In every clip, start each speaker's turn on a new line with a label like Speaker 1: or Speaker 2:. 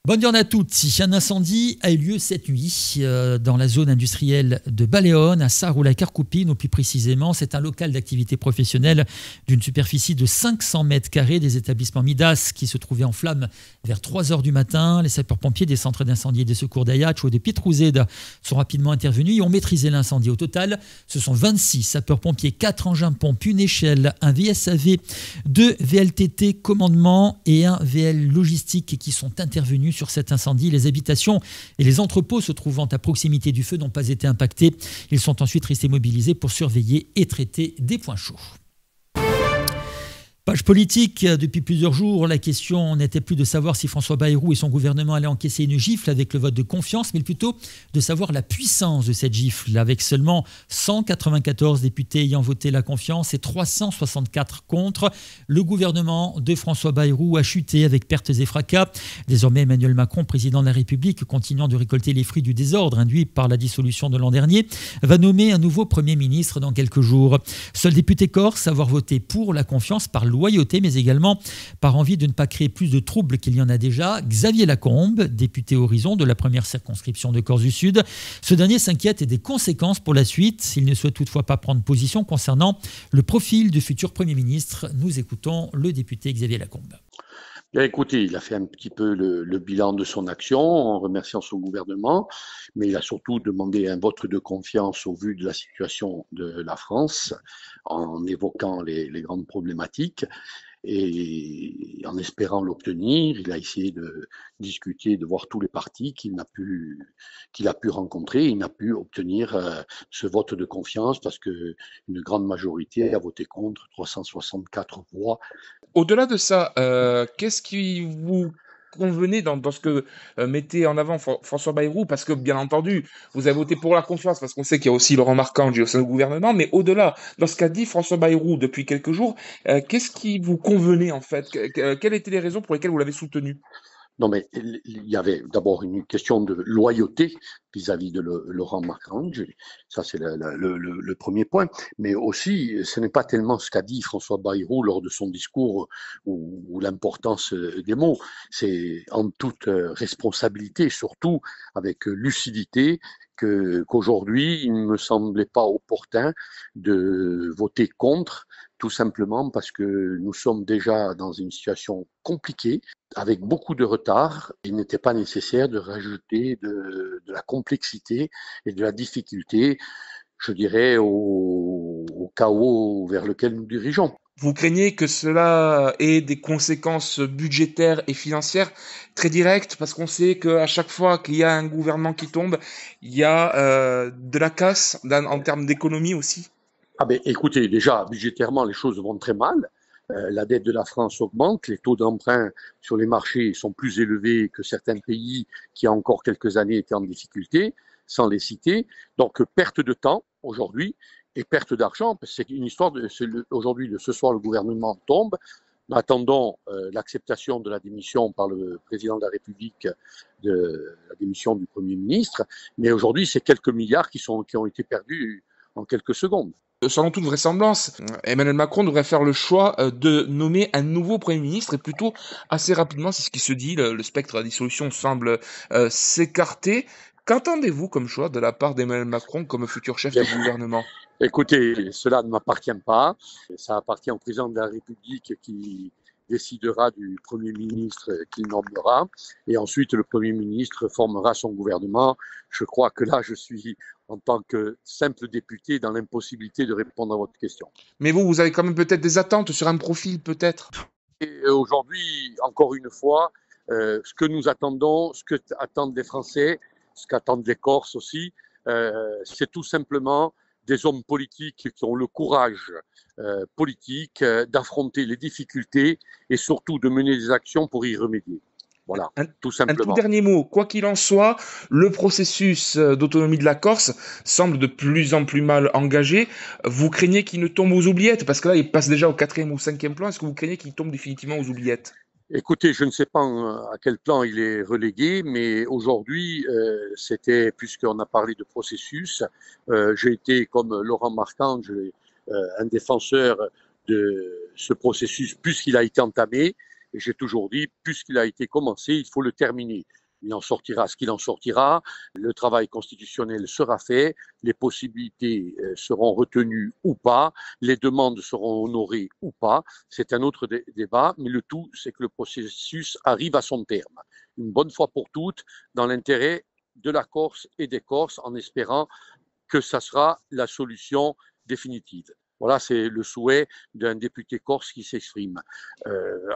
Speaker 1: Bonne journée à toutes. Un incendie a eu lieu cette nuit dans la zone industrielle de Baléone, à Sarre-ou-la-Carcoupine, ou plus précisément. C'est un local d'activité professionnelle d'une superficie de 500 mètres carrés des établissements Midas qui se trouvait en flammes vers 3 heures du matin. Les sapeurs-pompiers des centres d'incendie et des secours d'Ayatch ou de Pitrouzed sont rapidement intervenus et ont maîtrisé l'incendie. Au total, ce sont 26 sapeurs-pompiers, 4 engins de pompe, une échelle, un VSAV, 2 VLTT commandement et un VL logistique qui sont intervenus sur cet incendie. Les habitations et les entrepôts se trouvant à proximité du feu n'ont pas été impactés. Ils sont ensuite restés mobilisés pour surveiller et traiter des points chauds. Page politique, depuis plusieurs jours, la question n'était plus de savoir si François Bayrou et son gouvernement allaient encaisser une gifle avec le vote de confiance, mais plutôt de savoir la puissance de cette gifle. Avec seulement 194 députés ayant voté la confiance et 364 contre, le gouvernement de François Bayrou a chuté avec pertes et fracas. Désormais, Emmanuel Macron, président de la République, continuant de récolter les fruits du désordre induit par la dissolution de l'an dernier, va nommer un nouveau Premier ministre dans quelques jours. Seul député corse à avoir voté pour la confiance par loyauté, mais également par envie de ne pas créer plus de troubles qu'il y en a déjà, Xavier Lacombe, député Horizon de la première circonscription de Corse du Sud. Ce dernier s'inquiète des conséquences pour la suite. Il ne souhaite toutefois pas prendre position concernant le profil du futur Premier ministre. Nous écoutons le député Xavier Lacombe.
Speaker 2: Bien, écoutez, il a fait un petit peu le bilan de son action en remerciant son gouvernement, mais il a surtout demandé un vote de confiance au vu de la situation de la France, en évoquant les grandes problématiques. Et en espérant l'obtenir, il a essayé de discuter, de voir tous les partis qu'il a pu rencontrer. Il n'a pu obtenir ce vote de confiance parce que une grande majorité a voté contre, 364 voix.
Speaker 3: Au-delà de ça, qu'est-ce qui vous convenait dans ce que mettait en avant François Bayrou? Parce que, bien entendu, vous avez voté pour la confiance, parce qu'on sait qu'il y a aussi Laurent Marcangeli au sein du gouvernement, mais au-delà, dans ce qu'a dit François Bayrou depuis quelques jours, qu'est-ce qui vous convenait en fait? Quelles étaient les raisons pour lesquelles vous l'avez soutenu?
Speaker 2: Non, mais il y avait d'abord une question de loyauté vis-à-vis de Laurent Marcangeli. Ça, c'est le premier point. Mais aussi, ce n'est pas tellement ce qu'a dit François Bayrou lors de son discours ou l'importance des mots. C'est en toute responsabilité, surtout avec lucidité, qu'aujourd'hui, il ne me semblait pas opportun de voter contre, tout simplement parce que nous sommes déjà dans une situation compliquée, avec beaucoup de retard. Il n'était pas nécessaire de rajouter de la complexité et de la difficulté, je dirais, au chaos vers lequel nous dirigeons.
Speaker 3: Vous craignez que cela ait des conséquences budgétaires et financières très directes, parce qu'on sait qu'à chaque fois qu'il y a un gouvernement qui tombe, il y a de la casse en termes d'économie aussi?
Speaker 2: Ah ben, écoutez, déjà, budgétairement, les choses vont très mal. La dette de la France augmente, les taux d'emprunt sur les marchés sont plus élevés que certains pays qui, il y a encore quelques années, étaient en difficulté, sans les citer. Donc, perte de temps aujourd'hui et perte d'argent. C'est une histoire aujourd'hui, de ce soir, le gouvernement tombe. Nous attendons l'acceptation de la démission par le président de la République, de la démission du Premier ministre. Mais aujourd'hui, c'est quelques milliards qui ont été perdus en quelques secondes.
Speaker 3: Selon toute vraisemblance, Emmanuel Macron devrait faire le choix de nommer un nouveau Premier ministre, et plutôt assez rapidement, c'est ce qui se dit. Le spectre de la dissolution semble s'écarter. Qu'entendez-vous comme choix de la part d'Emmanuel Macron comme futur chef du gouvernement?
Speaker 2: Écoutez, cela ne m'appartient pas. Ça appartient au président de la République qui décidera du Premier ministre qu'il nommera. Et ensuite, le Premier ministre formera son gouvernement. Je crois que là, je suis, en tant que simple député, dans l'impossibilité de répondre à votre question.
Speaker 3: Mais vous avez quand même peut-être des attentes sur un profil, peut-être?
Speaker 2: Et aujourd'hui, encore une fois, ce que nous attendons, ce que attendent les Français, ce qu'attendent les Corses aussi, c'est tout simplement des hommes politiques qui ont le courage politique d'affronter les difficultés et surtout de mener des actions pour y remédier. Voilà, tout simplement.
Speaker 3: Un tout dernier mot. Quoi qu'il en soit, le processus d'autonomie de la Corse semble de plus en plus mal engagé. Vous craignez qu'il ne tombe aux oubliettes? Parce que là, il passe déjà au 4e ou 5e plan. Est-ce que vous craignez qu'il tombe définitivement aux oubliettes?
Speaker 2: Écoutez, je ne sais pas à quel plan il est relégué, mais aujourd'hui, puisqu'on a parlé de processus, j'ai été, comme Laurent Marcangeli, un défenseur de ce processus puisqu'il a été entamé. Et j'ai toujours dit, puisqu'il a été commencé, il faut le terminer. Il en sortira ce qu'il en sortira, le travail constitutionnel sera fait, les possibilités seront retenues ou pas, les demandes seront honorées ou pas, c'est un autre débat, mais le tout, c'est que le processus arrive à son terme, une bonne fois pour toutes, dans l'intérêt de la Corse et des Corses, en espérant que ça sera la solution définitive. Voilà, c'est le souhait d'un député corse qui s'exprime.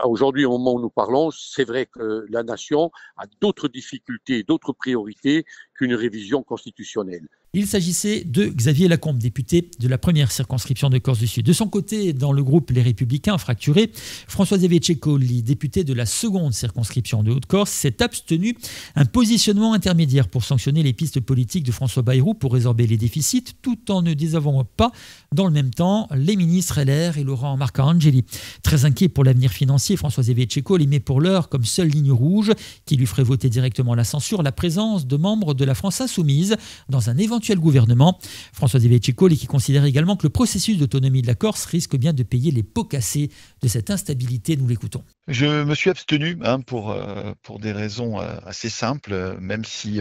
Speaker 2: Aujourd'hui, au moment où nous parlons, c'est vrai que la nation a d'autres difficultés, d'autres priorités qu'une révision constitutionnelle.
Speaker 1: Il s'agissait de Xavier Lacombe, député de la première circonscription de Corse du Sud. De son côté, dans le groupe Les Républicains fracturés, François-Xavier Ceccoli, député de la seconde circonscription de Haute-Corse, s'est abstenu. Un positionnement intermédiaire pour sanctionner les pistes politiques de François Bayrou pour résorber les déficits, tout en ne désavouant pas, dans le même temps, les ministres LR et Laurent Marcangeli. Très inquiet pour l'avenir financier, François-Xavier Ceccoli met pour l'heure comme seule ligne rouge qui lui ferait voter directement la censure la présence de membres de la France Insoumise dans un éventuel gouvernement. François-Xavier Ceccoli qui considère également que le processus d'autonomie de la Corse risque bien de payer les pots cassés de cette instabilité. Nous l'écoutons.
Speaker 4: Je me suis abstenu pour des raisons assez simples, même si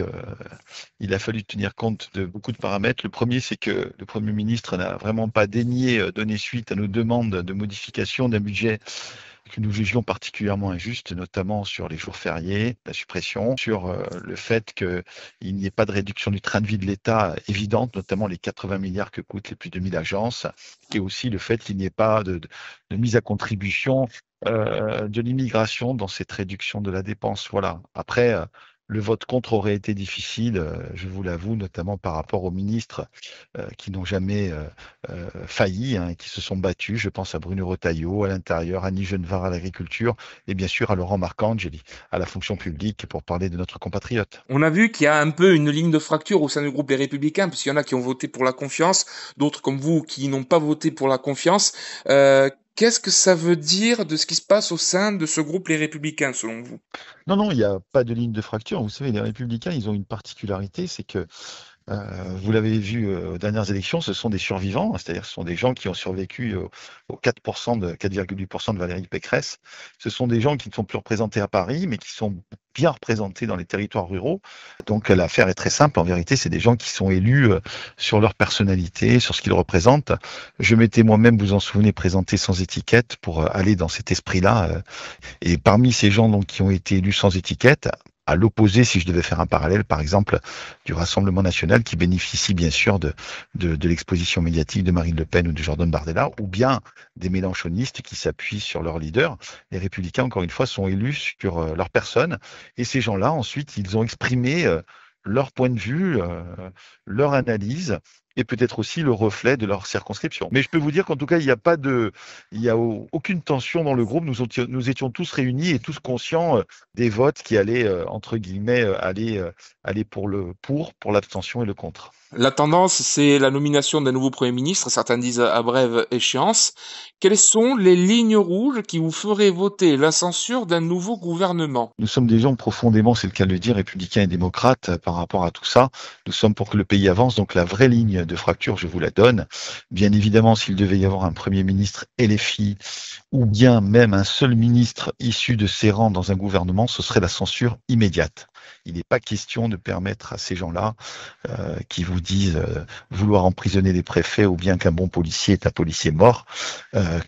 Speaker 4: il a fallu tenir compte de beaucoup de paramètres. Le premier, c'est que le Premier ministre n'a vraiment pas daigné donner suite à nos demandes de modification d'un budget que nous jugions particulièrement injuste, notamment sur les jours fériés, la suppression, sur le fait qu'il n'y ait pas de réduction du train de vie de l'État évidente, notamment les 80 milliards que coûtent les plus de 1000 agences, et aussi le fait qu'il n'y ait pas de mise à contribution de l'immigration dans cette réduction de la dépense. Voilà. Après, le vote contre aurait été difficile, je vous l'avoue, notamment par rapport aux ministres qui n'ont jamais failli, et qui se sont battus. Je pense à Bruno Retailleau à l'intérieur, Annie Genevard à l'agriculture et bien sûr à Laurent Marcangeli à la fonction publique pour parler de notre compatriote.
Speaker 3: On a vu qu'il y a un peu une ligne de fracture au sein du groupe Les Républicains, puisqu'il y en a qui ont voté pour la confiance, d'autres comme vous qui n'ont pas voté pour la confiance. Qu'est-ce que ça veut dire de ce qui se passe au sein de ce groupe Les Républicains, selon vous?
Speaker 4: Non, il n'y a pas de ligne de fracture. Vous savez, les Républicains, ils ont une particularité, c'est que vous l'avez vu aux dernières élections, ce sont des survivants, c'est-à-dire ce sont des gens qui ont survécu aux 4,8% de Valérie Pécresse. Ce sont des gens qui ne sont plus représentés à Paris, mais qui sont bien représentés dans les territoires ruraux. Donc l'affaire est très simple, en vérité, c'est des gens qui sont élus sur leur personnalité, sur ce qu'ils représentent. Je m'étais moi-même, vous en souvenez, présenté sans étiquette pour aller dans cet esprit-là. Et parmi ces gens donc, qui ont été élus sans étiquette, à l'opposé, si je devais faire un parallèle, par exemple, du Rassemblement national qui bénéficie bien sûr de l'exposition médiatique de Marine Le Pen ou de Jordan Bardella, ou bien des mélenchonistes qui s'appuient sur leur leader. Les Républicains, encore une fois, sont élus sur leur personne. Et ces gens-là, ensuite, ils ont exprimé leur point de vue, leur analyse, et peut-être aussi le reflet de leur circonscription. Mais je peux vous dire qu'en tout cas, il n'y a aucune tension dans le groupe. Nous étions tous réunis et tous conscients des votes qui allaient, entre guillemets, aller pour l'abstention et le contre.
Speaker 3: La tendance, c'est la nomination d'un nouveau Premier ministre, certains disent à brève échéance. Quelles sont les lignes rouges qui vous feraient voter la censure d'un nouveau gouvernement?
Speaker 4: Nous sommes des gens profondément, c'est le cas de le dire, républicains et démocrates par rapport à tout ça. Nous sommes pour que le pays avance, donc la vraie ligne de fracture, je vous la donne. Bien évidemment, s'il devait y avoir un Premier ministre LFI ou bien même un seul ministre issu de ses rangs dans un gouvernement, ce serait la censure immédiate. Il n'est pas question de permettre à ces gens-là qui vous disent vouloir emprisonner les préfets ou bien qu'un bon policier est un policier mort,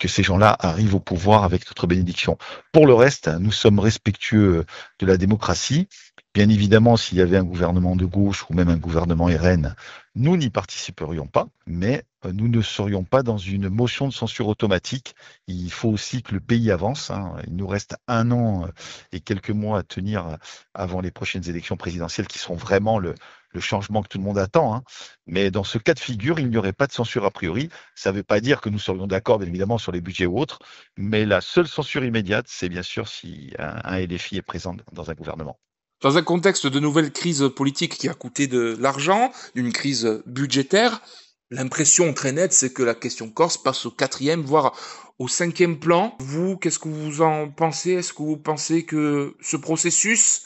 Speaker 4: que ces gens-là arrivent au pouvoir avec notre bénédiction. Pour le reste, nous sommes respectueux de la démocratie. Bien évidemment, s'il y avait un gouvernement de gauche ou même un gouvernement RN, nous n'y participerions pas, mais nous ne serions pas dans une motion de censure automatique. Il faut aussi que le pays avance. Il nous reste 1 an et quelques mois à tenir avant les prochaines élections présidentielles qui seront vraiment le changement que tout le monde attend. Mais dans ce cas de figure, il n'y aurait pas de censure a priori. Ça ne veut pas dire que nous serions d'accord, bien évidemment, sur les budgets ou autres, mais la seule censure immédiate, c'est bien sûr si un LFI est présent dans un gouvernement.
Speaker 3: Dans un contexte de nouvelle crise politique qui a coûté de l'argent, d'une crise budgétaire, l'impression très nette, c'est que la question corse passe au 4e, voire au 5e plan. Vous, qu'est-ce que vous en pensez? Est-ce que vous pensez que ce processus,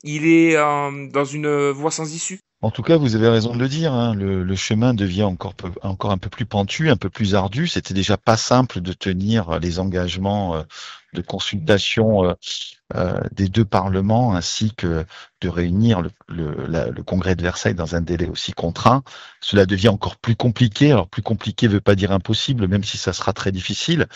Speaker 3: il est dans une voie sans issue?
Speaker 4: En tout cas, vous avez raison de le dire, le chemin devient encore un peu plus pentu, un peu plus ardu. C'était déjà pas simple de tenir les engagements de consultation des deux parlements, ainsi que de réunir le Congrès de Versailles dans un délai aussi contraint. Cela devient encore plus compliqué. Alors plus compliqué ne veut pas dire impossible, même si ça sera très difficile.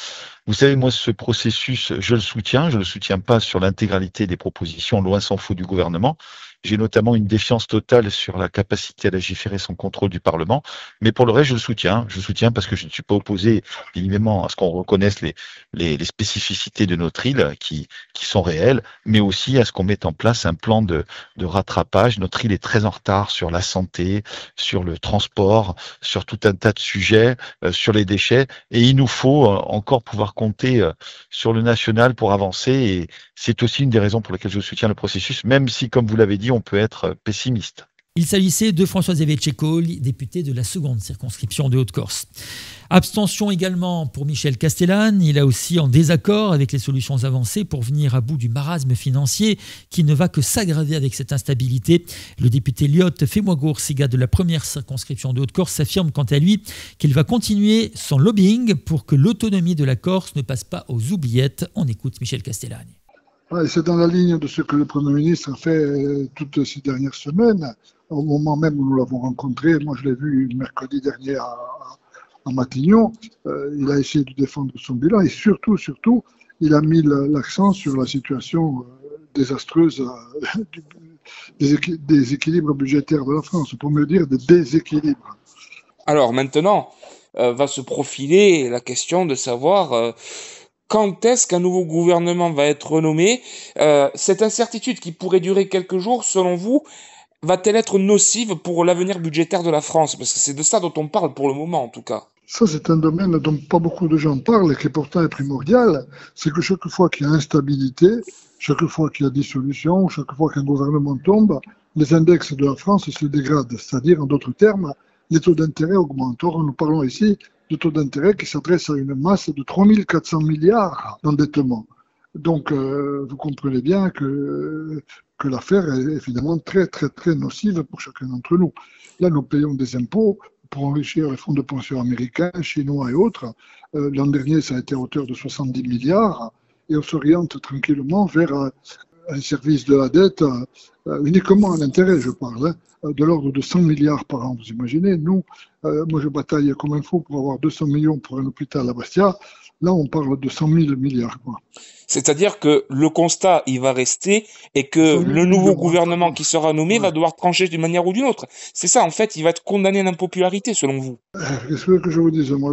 Speaker 4: Vous savez, moi, ce processus, je le soutiens. Je le soutiens pas sur l'intégralité des propositions, loin s'en faut, du gouvernement. J'ai notamment une défiance totale sur la capacité à légiférer sans contrôle du Parlement. Mais pour le reste, je le soutiens. Je le soutiens parce que je ne suis pas opposé, évidemment, à ce qu'on reconnaisse les spécificités de notre île qui sont réelles, mais aussi à ce qu'on mette en place un plan de rattrapage. Notre île est très en retard sur la santé, sur le transport, sur tout un tas de sujets, sur les déchets. Et il nous faut encore pouvoir compter sur le national pour avancer. Et c'est aussi une des raisons pour lesquelles je soutiens le processus, même si, comme vous l'avez dit, on peut être pessimiste.
Speaker 1: Il s'agissait de François-Xavier Tchéco, député de la seconde circonscription de Haute-Corse. Abstention également pour Michel Castellane. Il est aussi en désaccord avec les solutions avancées pour venir à bout du marasme financier qui ne va que s'aggraver avec cette instabilité. Le député Lyotte Femoigour-Siga de la première circonscription de Haute-Corse s'affirme quant à lui qu'il va continuer son lobbying pour que l'autonomie de la Corse ne passe pas aux oubliettes. On écoute Michel Castellane.
Speaker 5: Ouais, c'est dans la ligne de ce que le Premier ministre a fait toutes ces dernières semaines. Au moment même où nous l'avons rencontré, moi je l'ai vu mercredi dernier à Matignon, il a essayé de défendre son bilan et surtout, il a mis l'accent sur la situation désastreuse des équilibres budgétaires de la France, pour mieux dire des déséquilibres.
Speaker 3: Alors maintenant, va se profiler la question de savoir quand est-ce qu'un nouveau gouvernement va être renommé. Cette incertitude qui pourrait durer quelques jours, selon vous, va-t-elle être nocive pour l'avenir budgétaire de la France? Parce que c'est de ça dont on parle pour le moment, en tout cas.
Speaker 5: Ça, c'est un domaine dont pas beaucoup de gens parlent et qui pourtant est primordial. C'est que chaque fois qu'il y a instabilité, chaque fois qu'il y a dissolution, chaque fois qu'un gouvernement tombe, les index de la France se dégradent. C'est-à-dire, en d'autres termes, les taux d'intérêt augmentent. Or, nous parlons ici de taux d'intérêt qui s'adresse à une masse de 3 400 milliards d'endettement. Donc, vous comprenez bien que l'affaire est évidemment très, très, très nocive pour chacun d'entre nous. Là, nous payons des impôts pour enrichir les fonds de pension américains, chinois et autres. L'an dernier, ça a été à hauteur de 70 milliards et on s'oriente tranquillement vers un service de la dette uniquement en intérêt, je parle, de l'ordre de 100 milliards par an. Vous imaginez, nous, moi je bataille comme un fou pour avoir 200 millions pour un hôpital à Bastia. Là, on parle de 100 000 milliards. Quoi.
Speaker 3: C'est-à-dire que le constat, il va rester et que le nouveau gouvernement qui sera nommé va devoir trancher d'une manière ou d'une autre. C'est ça, en fait, il va être condamné à l'impopularité, selon vous.
Speaker 5: Qu'est-ce que je vous dise, moi,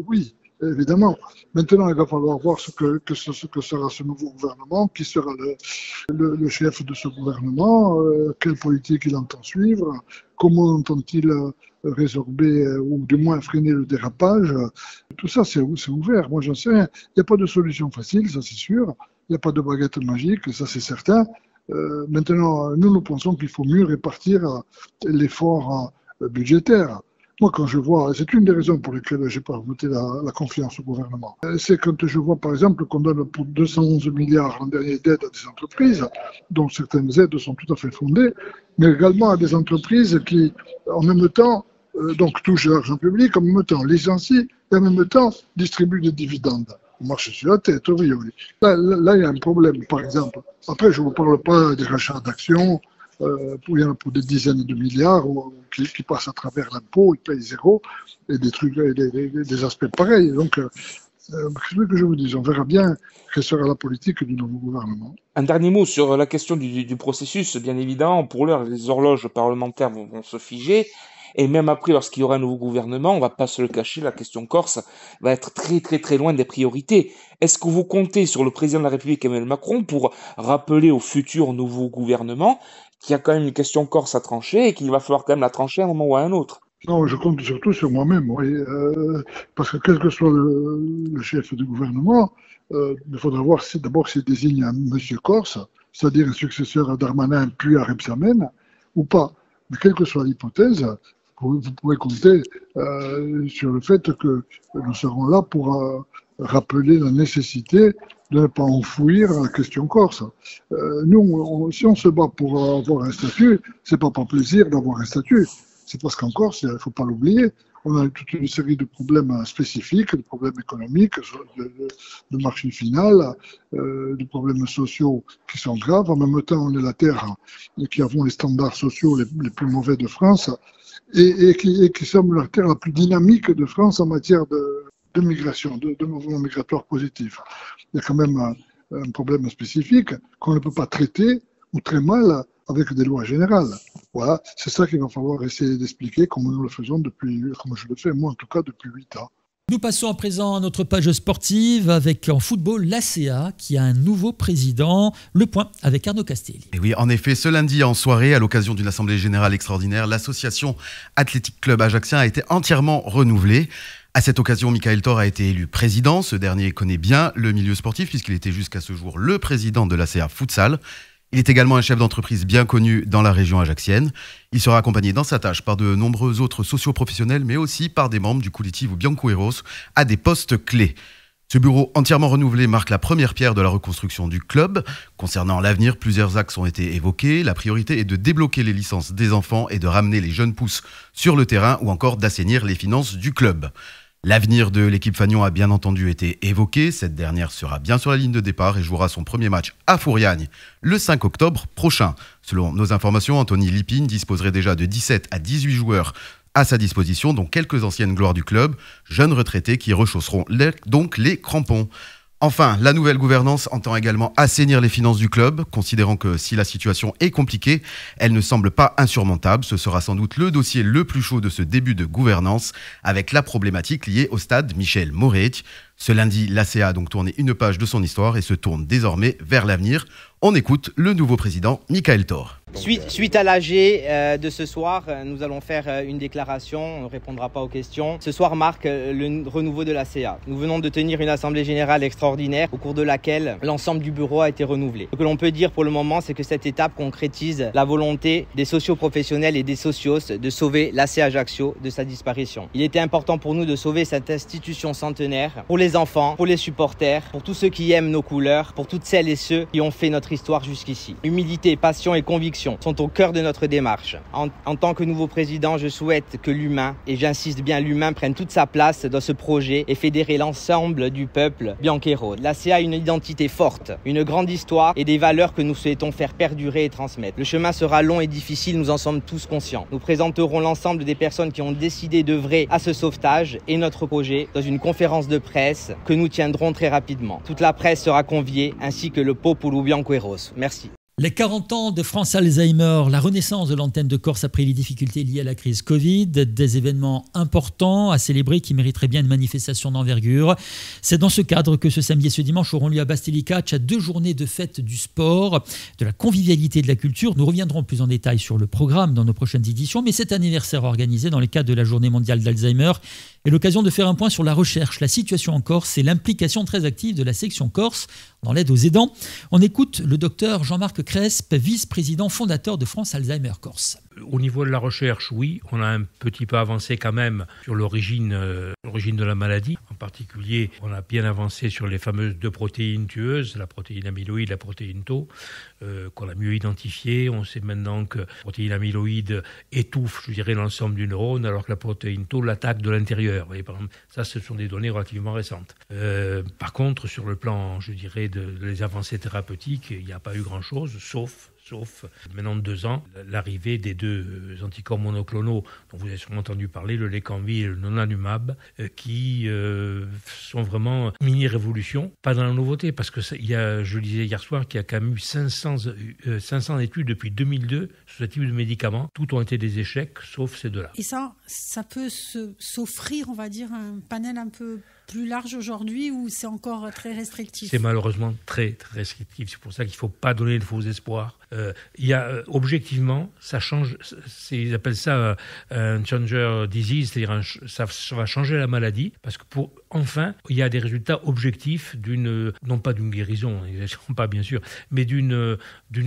Speaker 5: oui, évidemment. Maintenant, il va falloir voir ce que sera ce nouveau gouvernement, qui sera le chef de ce gouvernement, quelle politique il entend suivre, comment entend-il résorber ou du moins freiner le dérapage. Tout ça, c'est ouvert. Moi, j'en sais rien. Il n'y a pas de solution facile, ça c'est sûr. Il n'y a pas de baguette magique, ça c'est certain. Maintenant, nous pensons qu'il faut mieux répartir l'effort budgétaire. Moi, quand je vois, c'est une des raisons pour lesquelles je n'ai pas voté la confiance au gouvernement, c'est quand je vois, par exemple, qu'on donne pour 211 milliards en dernier d'aide à des entreprises, dont certaines aides sont tout à fait fondées, mais également à des entreprises qui, en même temps, donc touchent l'argent public, en même temps licencient, et en même temps distribuent des dividendes. On marche sur la tête, oui. Là, il y a un problème, par exemple. Après, je ne vous parle pas des rachats d'actions, il y en a pour des dizaines de milliards qui passent à travers l'impôt, ils payent zéro, et des trucs, des aspects pareils. Donc, qu'est-ce que je vous dis? On verra bien quelle sera la politique du nouveau gouvernement.
Speaker 3: Un dernier mot sur la question du processus. Bien évidemment, pour l'heure, les horloges parlementaires vont se figer. Et même après, lorsqu'il y aura un nouveau gouvernement, on ne va pas se le cacher, la question corse va être très très très loin des priorités. Est-ce que vous comptez sur le président de la République, Emmanuel Macron, pour rappeler au futur nouveau gouvernement qu'il y a quand même une question corse à trancher et qu'il va falloir quand même la trancher à un moment ou à un autre?
Speaker 5: Non, je compte surtout sur moi-même, oui. Parce que quel que soit le chef du gouvernement, il faudra voir d'abord s'il désigne un monsieur Corse, c'est-à-dire un successeur à Darmanin puis à Rebsamen, ou pas. Mais quelle que soit l'hypothèse, vous pourrez compter sur le fait que nous serons là pour rappeler la nécessité de ne pas enfouir la question corse. Nous, si on se bat pour avoir un statut, c'est pas par plaisir d'avoir un statut. C'est parce qu'en Corse, il ne faut pas l'oublier, on a toute une série de problèmes spécifiques, de problèmes économiques, de marché final, de problèmes sociaux qui sont graves. En même temps, on est la terre qui avons les standards sociaux les plus mauvais de France et qui sommes la terre la plus dynamique de France en matière de migration, de mouvements migratoires positifs. Il y a quand même un problème spécifique qu'on ne peut pas traiter ou très mal avec des lois générales. Voilà, c'est ça qu'il va falloir essayer d'expliquer comme nous le faisons comme je le fais moi en tout cas depuis 8 ans.
Speaker 1: Nous passons à présent à notre page sportive avec en football l'ACA qui a un nouveau président. Le point avec Arnaud Castelli.
Speaker 6: Et oui, en effet, ce lundi en soirée, à l'occasion d'une assemblée générale extraordinaire, l'association Athletic Club Ajaxien a été entièrement renouvelée. À cette occasion, Michael Thor a été élu président. Ce dernier connaît bien le milieu sportif puisqu'il était jusqu'à ce jour le président de l'ACA Futsal. Il est également un chef d'entreprise bien connu dans la région ajaxienne. Il sera accompagné dans sa tâche par de nombreux autres socio-professionnels, mais aussi par des membres du collectif Biancoeros à des postes clés. Ce bureau entièrement renouvelé marque la première pierre de la reconstruction du club. Concernant l'avenir, plusieurs axes ont été évoqués. La priorité est de débloquer les licences des enfants et de ramener les jeunes pousses sur le terrain ou encore d'assainir les finances du club. L'avenir de l'équipe Fagnon a bien entendu été évoqué. Cette dernière sera bien sur la ligne de départ et jouera son premier match à Fouriagne le 5 octobre prochain. Selon nos informations, Anthony Lipine disposerait déjà de 17 à 18 joueurs à sa disposition, dont quelques anciennes gloires du club, jeunes retraités qui rechausseront donc les crampons. Enfin, la nouvelle gouvernance entend également assainir les finances du club, considérant que si la situation est compliquée, elle ne semble pas insurmontable. Ce sera sans doute le dossier le plus chaud de ce début de gouvernance, avec la problématique liée au stade Michel Moret. Ce lundi, l'ACA a donc tourné une page de son histoire et se tourne désormais vers l'avenir. On écoute le nouveau président, Michael Thor.
Speaker 7: Suite à l'AG de ce soir, nous allons faire une déclaration, on ne répondra pas aux questions. Ce soir marque le renouveau de l'ACA. Nous venons de tenir une assemblée générale extraordinaire au cours de laquelle l'ensemble du bureau a été renouvelé. Ce que l'on peut dire pour le moment, c'est que cette étape concrétise la volonté des socio-professionnels et des socios de sauver l'ACA Ajaccio de sa disparition. Il était important pour nous de sauver cette institution centenaire pour les enfants, pour les supporters, pour tous ceux qui aiment nos couleurs, pour toutes celles et ceux qui ont fait notre histoire jusqu'ici. Humilité, passion et conviction sont au cœur de notre démarche. En tant que nouveau président, je souhaite que l'humain, et j'insiste bien l'humain, prenne toute sa place dans ce projet et fédérer l'ensemble du peuple bianquero. L'ACA a une identité forte, une grande histoire et des valeurs que nous souhaitons faire perdurer et transmettre. Le chemin sera long et difficile, nous en sommes tous conscients. Nous présenterons l'ensemble des personnes qui ont décidé d'œuvrer à ce sauvetage et notre projet dans une conférence de presse que nous tiendrons très rapidement. Toute la presse sera conviée, ainsi que le popolo bianqueros. Merci.
Speaker 1: Les 40 ans de France Alzheimer, la renaissance de l'antenne de Corse après les difficultés liées à la crise Covid, des événements importants à célébrer qui mériteraient bien une manifestation d'envergure. C'est dans ce cadre que ce samedi et ce dimanche auront lieu à Bastelicac 2 journées de fête du sport, de la convivialité et de la culture. Nous reviendrons plus en détail sur le programme dans nos prochaines éditions, mais cet anniversaire organisé dans le cadre de la Journée mondiale d'Alzheimer est l'occasion de faire un point sur la recherche, la situation en Corse et l'implication très active de la section Corse dans l'aide aux aidants. On écoute le docteur Jean-Marc Crespe, vice-président fondateur de France Alzheimer Corse.
Speaker 8: Au niveau de la recherche, oui, on a un petit peu avancé quand même sur l'origine de la maladie. En particulier, on a bien avancé sur les fameuses 2 protéines tueuses, la protéine amyloïde et la protéine tau, qu'on a mieux identifiées. On sait maintenant que la protéine amyloïde étouffe, je dirais, l'ensemble du neurone, alors que la protéine tau l'attaque de l'intérieur. Vous voyez, par exemple, ça, ce sont des données relativement récentes. Par contre, sur le plan, je dirais, des avancées thérapeutiques, il n'y a pas eu grand-chose, sauf maintenant 2 ans, l'arrivée des 2 anticorps monoclonaux dont vous avez sûrement entendu parler, le Leqembi et le Donanemab, qui sont vraiment mini-révolutions, pas dans la nouveauté, parce que je le disais hier soir, qu'il y a quand même eu 500 études depuis 2002 sur ce type de médicaments. Toutes ont été des échecs, sauf ces 2-là.
Speaker 9: Et ça peut s'offrir, on va dire, un panel un peu plus large aujourd'hui ou c'est encore très restrictif? C'est
Speaker 8: malheureusement très, très restrictif. C'est pour ça qu'il ne faut pas donner de faux espoirs. Objectivement, ça change. Ils appellent ça un changer disease, c'est-à-dire ça va changer la maladie parce que enfin, il y a des résultats objectifs non pas d'une guérison, pas bien sûr, mais d'une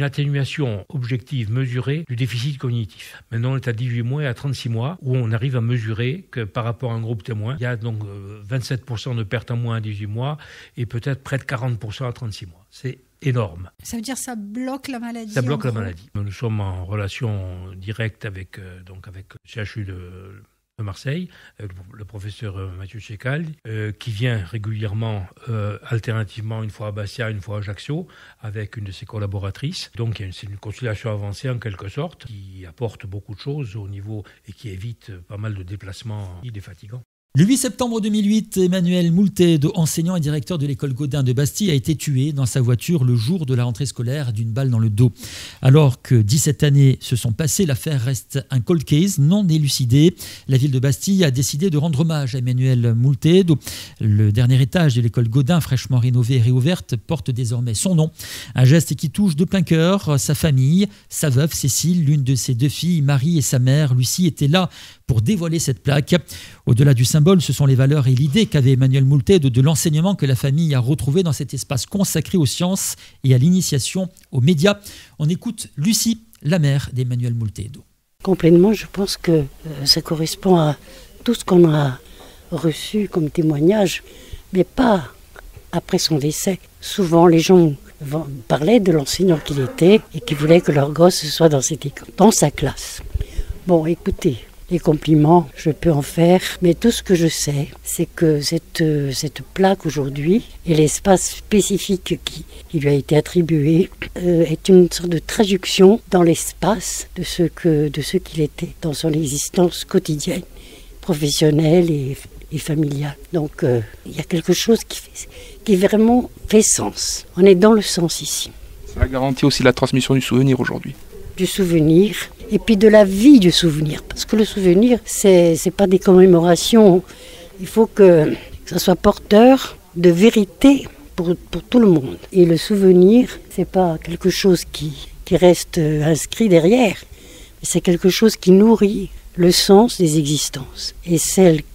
Speaker 8: atténuation objective mesurée du déficit cognitif. Maintenant, on est à 18 mois et à 36 mois où on arrive à mesurer que par rapport à un groupe témoin, il y a donc 27% de perte en moins à 18 mois et peut-être près de 40% à 36 mois. C'est énorme.
Speaker 9: Ça veut dire que ça bloque la maladie?
Speaker 8: Ça bloque la maladie. Nous sommes en relation directe avec le CHU de de Marseille, le professeur Mathieu Chécal, qui vient régulièrement, alternativement, une fois à Bastia, une fois à Ajaccio, avec une de ses collaboratrices. Donc c'est une consultation avancée en quelque sorte, qui apporte beaucoup de choses au niveau et qui évite pas mal de déplacements. Il est fatigant.
Speaker 1: Le 8 septembre 2008, Emmanuel Moultedo, enseignant et directeur de l'école Gaudin de Bastille, a été tué dans sa voiture le jour de la rentrée scolaire d'une balle dans le dos. Alors que 17 années se sont passées, l'affaire reste un cold case non élucidé. La ville de Bastille a décidé de rendre hommage à Emmanuel Moultedo. Le dernier étage de l'école Gaudin, fraîchement rénovée et réouverte, porte désormais son nom. Un geste qui touche de plein cœur sa famille. Sa veuve, Cécile, l'une de ses 2 filles, Marie et sa mère, Lucie, étaient là pour dévoiler cette plaque. Au-delà du symbole, ce sont les valeurs et l'idée qu'avait Emmanuel Moultedo de l'enseignement que la famille a retrouvé dans cet espace consacré aux sciences et à l'initiation aux médias. On écoute Lucie, la mère d'Emmanuel Moultedo.
Speaker 10: Complètement, je pense que ça correspond à tout ce qu'on a reçu comme témoignage, mais pas après son décès. Souvent, les gens parlaient de l'enseignant qu'il était et qui voulaient que leur gosse soit dans sa classe. Bon, écoutez, les compliments, je peux en faire, mais tout ce que je sais, c'est que cette plaque aujourd'hui et l'espace spécifique qui lui a été attribué est une sorte de traduction dans l'espace de ce qu'il était dans son existence quotidienne, professionnelle et familiale. Donc il y a quelque chose qui vraiment fait sens. On est dans le sens ici.
Speaker 3: Ça garantit aussi la transmission du souvenir aujourd'hui.
Speaker 10: Du souvenir et puis de la vie du souvenir, parce que le souvenir c'est pas des commémorations, il faut que ça soit porteur de vérité pour tout le monde, et le souvenir c'est pas quelque chose qui reste inscrit derrière, mais c'est quelque chose qui nourrit le sens des existences, et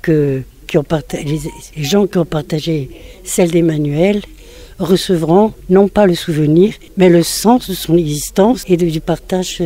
Speaker 10: les gens qui ont partagé celle d'Emmanuel recevront non pas le souvenir, mais le sens de son existence et du partage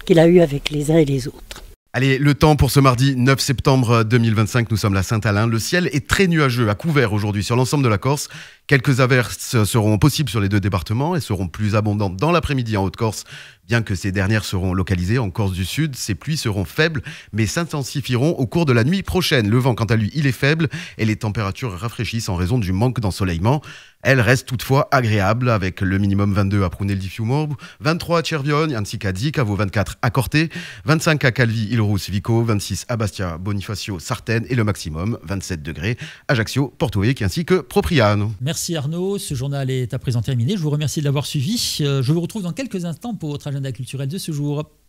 Speaker 10: qu'il a eu avec les uns et les autres.
Speaker 6: Allez, le temps pour ce mardi 9 septembre 2025, nous sommes à Saint-Alain. Le ciel est très nuageux, à couvert aujourd'hui sur l'ensemble de la Corse. Quelques averses seront possibles sur les 2 départements et seront plus abondantes dans l'après-midi en Haute-Corse. Bien que ces dernières seront localisées en Corse du Sud, ces pluies seront faibles mais s'intensifieront au cours de la nuit prochaine. Le vent, quant à lui, il est faible et les températures rafraîchissent en raison du manque d'ensoleillement. Elles restent toutefois agréables avec le minimum 22 à Prunel di Fiumorbo, 23 à Cerviogne ainsi qu'à Die, Cavo 24 à Corté, 25 à Calvi, Ilrousse, Vico, 26 à Bastia, Bonifacio, Sartène et le maximum 27 degrés Ajaccio, Porto Vecchio ainsi que Propriano.
Speaker 1: Merci Arnaud, ce journal est à présent terminé. Je vous remercie de l'avoir suivi. Je vous retrouve dans quelques instants pour votre agenda culturel de ce jour.